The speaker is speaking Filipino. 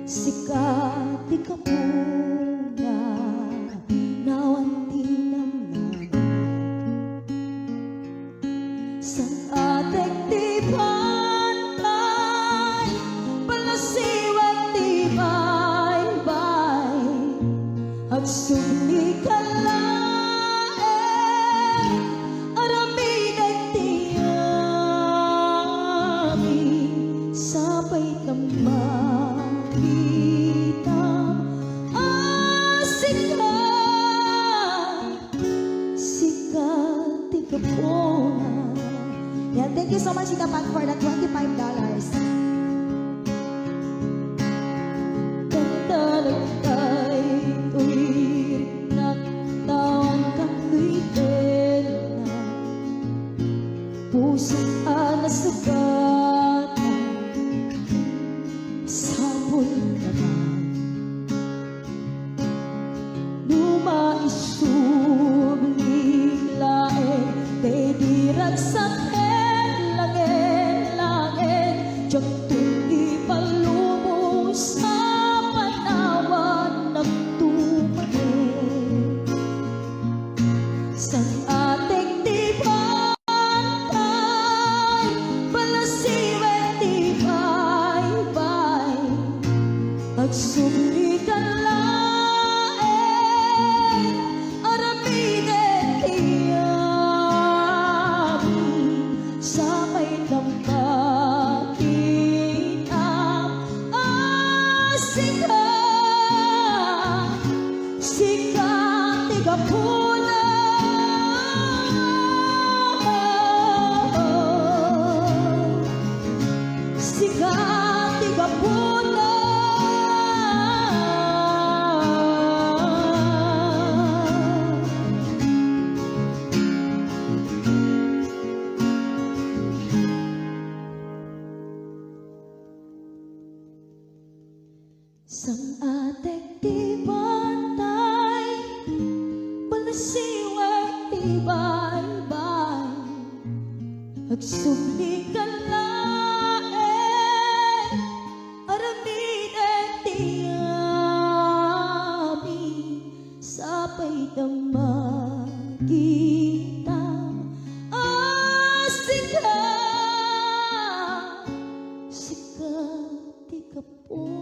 Sikat di ka muna nawanti naman sa ating di pantay, palasiwag di bye-bye, at sumli ka laeng aramid at tiyami sabay tamang yeah, thank you so much, Tita Pat, for that $25. Ganda ng tay, tuwing nagtawang kang na pusong nasugatan, sabon naman lumaisubli laeng dedirat sa langit, jagtong ipalubos sa panawan ng tumanin sa ating di pantay, palasiwag di bye-bye, at sumli ka laeng aramid at tiyami sabay tamang sikat di ka muna sikat di ka muna sang ating di pantay, palasiwag di bye-bye, agsubli ka laeng aramid at tiyami sabay damagita sikat di ka po.